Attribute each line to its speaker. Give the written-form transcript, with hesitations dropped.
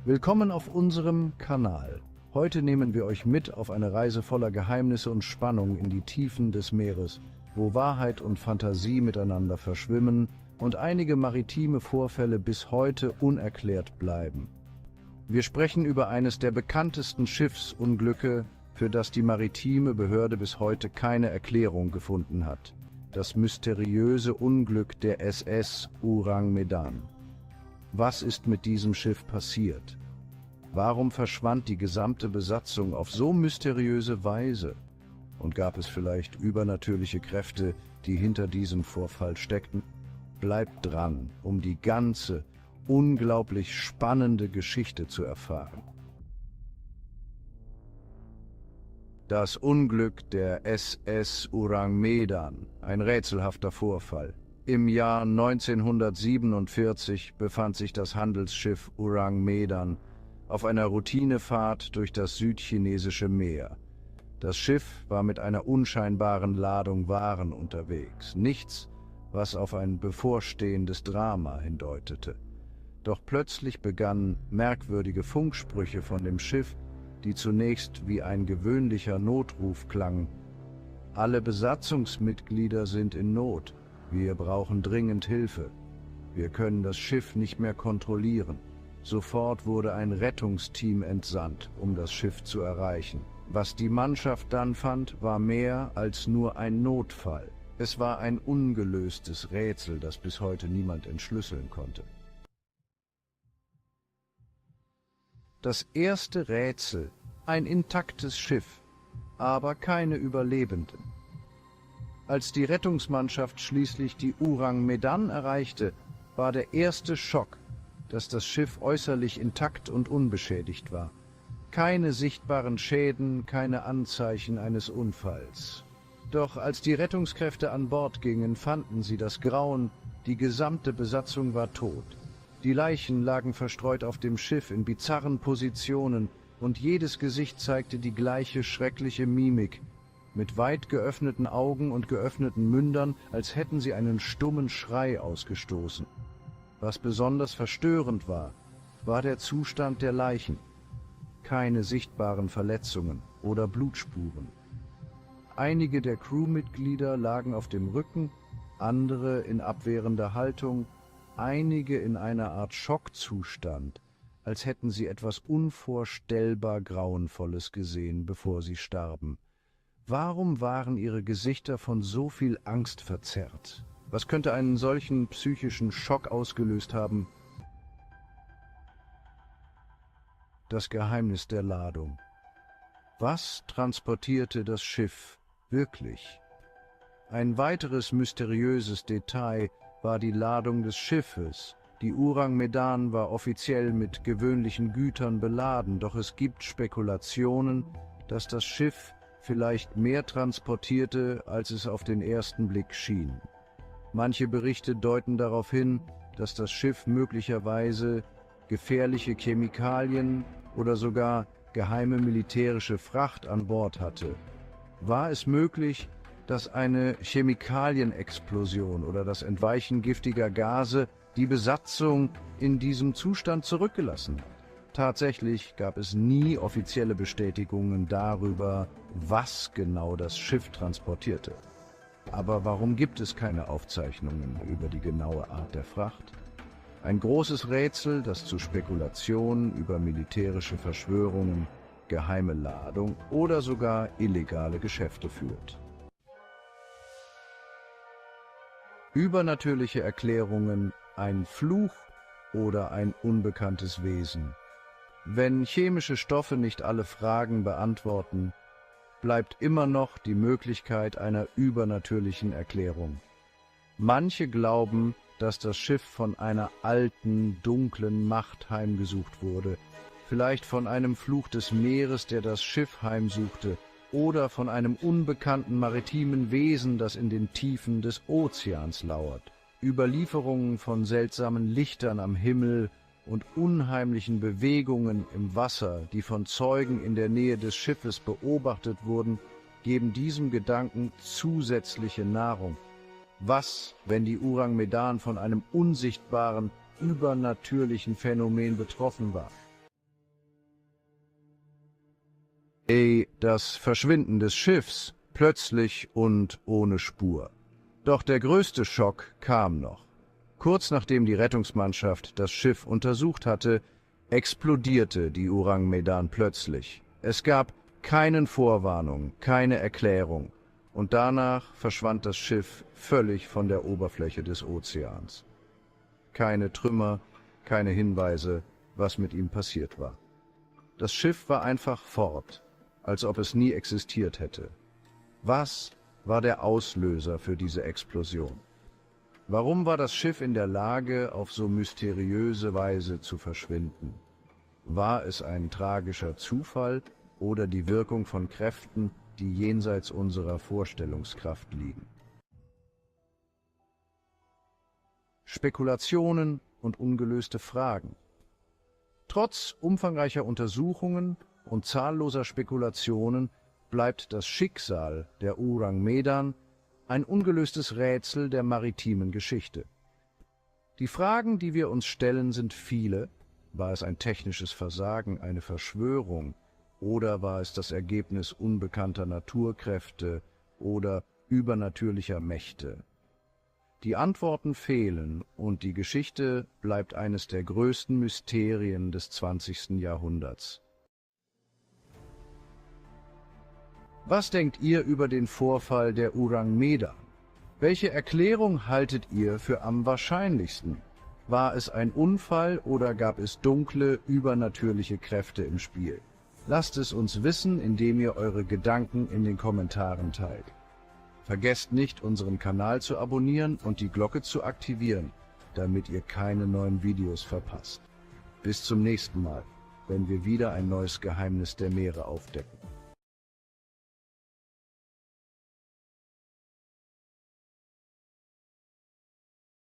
Speaker 1: Willkommen auf unserem Kanal. Heute nehmen wir euch mit auf eine Reise voller Geheimnisse und Spannung in die Tiefen des Meeres, wo Wahrheit und Fantasie miteinander verschwimmen und einige maritime Vorfälle bis heute unerklärt bleiben. Wir sprechen über eines der bekanntesten Schiffsunglücke, für das die maritime Behörde bis heute keine Erklärung gefunden hat: das mysteriöse Unglück der SS Ourang Medan. Was ist mit diesem Schiff passiert? Warum verschwand die gesamte Besatzung auf so mysteriöse Weise? Und gab es vielleicht übernatürliche Kräfte, die hinter diesem Vorfall steckten? Bleibt dran, um die ganze, unglaublich spannende Geschichte zu erfahren. Das Unglück der SS Ourang Medan, ein rätselhafter Vorfall. Im Jahr 1947 befand sich das Handelsschiff Ourang Medan auf einer Routinefahrt durch das südchinesische Meer. Das Schiff war mit einer unscheinbaren Ladung Waren unterwegs, nichts, was auf ein bevorstehendes Drama hindeutete. Doch plötzlich begannen merkwürdige Funksprüche von dem Schiff, die zunächst wie ein gewöhnlicher Notruf klangen. Alle Besatzungsmitglieder sind in Not. Wir brauchen dringend Hilfe. Wir können das Schiff nicht mehr kontrollieren. Sofort wurde ein Rettungsteam entsandt, um das Schiff zu erreichen. Was die Mannschaft dann fand, war mehr als nur ein Notfall. Es war ein ungelöstes Rätsel, das bis heute niemand entschlüsseln konnte. Das erste Rätsel: ein intaktes Schiff, aber keine Überlebenden. Als die Rettungsmannschaft schließlich die Ourang Medan erreichte, war der erste Schock, dass das Schiff äußerlich intakt und unbeschädigt war. Keine sichtbaren Schäden, keine Anzeichen eines Unfalls. Doch als die Rettungskräfte an Bord gingen, fanden sie das Grauen: die gesamte Besatzung war tot. Die Leichen lagen verstreut auf dem Schiff in bizarren Positionen, und jedes Gesicht zeigte die gleiche schreckliche Mimik, mit weit geöffneten Augen und geöffneten Mündern, als hätten sie einen stummen Schrei ausgestoßen. Was besonders verstörend war, war der Zustand der Leichen. Keine sichtbaren Verletzungen oder Blutspuren. Einige der Crewmitglieder lagen auf dem Rücken, andere in abwehrender Haltung, einige in einer Art Schockzustand, als hätten sie etwas unvorstellbar Grauenvolles gesehen, bevor sie starben. Warum waren ihre Gesichter von so viel Angst verzerrt? Was könnte einen solchen psychischen Schock ausgelöst haben? Das Geheimnis der Ladung. Was transportierte das Schiff wirklich? Ein weiteres mysteriöses Detail war die Ladung des Schiffes. Die Ourang Medan war offiziell mit gewöhnlichen Gütern beladen, doch es gibt Spekulationen, dass das Schiff vielleicht mehr transportierte, als es auf den ersten Blick schien. Manche Berichte deuten darauf hin, dass das Schiff möglicherweise gefährliche Chemikalien oder sogar geheime militärische Fracht an Bord hatte. War es möglich, dass eine Chemikalienexplosion oder das Entweichen giftiger Gase die Besatzung in diesem Zustand zurückgelassen hat? Tatsächlich gab es nie offizielle Bestätigungen darüber, was genau das Schiff transportierte. Aber warum gibt es keine Aufzeichnungen über die genaue Art der Fracht? Ein großes Rätsel, das zu Spekulationen über militärische Verschwörungen, geheime Ladung oder sogar illegale Geschäfte führt. Übernatürliche Erklärungen, ein Fluch oder ein unbekanntes Wesen. Wenn chemische Stoffe nicht alle Fragen beantworten, bleibt immer noch die Möglichkeit einer übernatürlichen Erklärung. Manche glauben, dass das Schiff von einer alten, dunklen Macht heimgesucht wurde, vielleicht von einem Fluch des Meeres, der das Schiff heimsuchte, oder von einem unbekannten maritimen Wesen, das in den Tiefen des Ozeans lauert. Überlieferungen von seltsamen Lichtern am Himmel und unheimlichen Bewegungen im Wasser, die von Zeugen in der Nähe des Schiffes beobachtet wurden, geben diesem Gedanken zusätzliche Nahrung. Was, wenn die Ourang Medan von einem unsichtbaren, übernatürlichen Phänomen betroffen war? Das Verschwinden des Schiffs, plötzlich und ohne Spur. Doch der größte Schock kam noch. Kurz nachdem die Rettungsmannschaft das Schiff untersucht hatte, explodierte die Ourang Medan plötzlich. Es gab keine Vorwarnung, keine Erklärung, und danach verschwand das Schiff völlig von der Oberfläche des Ozeans. Keine Trümmer, keine Hinweise, was mit ihm passiert war. Das Schiff war einfach fort, als ob es nie existiert hätte. Was war der Auslöser für diese Explosion? Warum war das Schiff in der Lage, auf so mysteriöse Weise zu verschwinden? War es ein tragischer Zufall oder die Wirkung von Kräften, die jenseits unserer Vorstellungskraft liegen? Spekulationen und ungelöste Fragen. Trotz umfangreicher Untersuchungen und zahlloser Spekulationen bleibt das Schicksal der Ourang Medan ein ungelöstes Rätsel der maritimen Geschichte. Die Fragen, die wir uns stellen, sind viele. War es ein technisches Versagen, eine Verschwörung, oder war es das Ergebnis unbekannter Naturkräfte oder übernatürlicher Mächte? Die Antworten fehlen und die Geschichte bleibt eines der größten Mysterien des 20. Jahrhunderts. Was denkt ihr über den Vorfall der Ourang Medan? Welche Erklärung haltet ihr für am wahrscheinlichsten? War es ein Unfall oder gab es dunkle, übernatürliche Kräfte im Spiel? Lasst es uns wissen, indem ihr eure Gedanken in den Kommentaren teilt. Vergesst nicht, unseren Kanal zu abonnieren und die Glocke zu aktivieren, damit ihr keine neuen Videos verpasst. Bis zum nächsten Mal, wenn wir wieder ein neues Geheimnis der Meere aufdecken.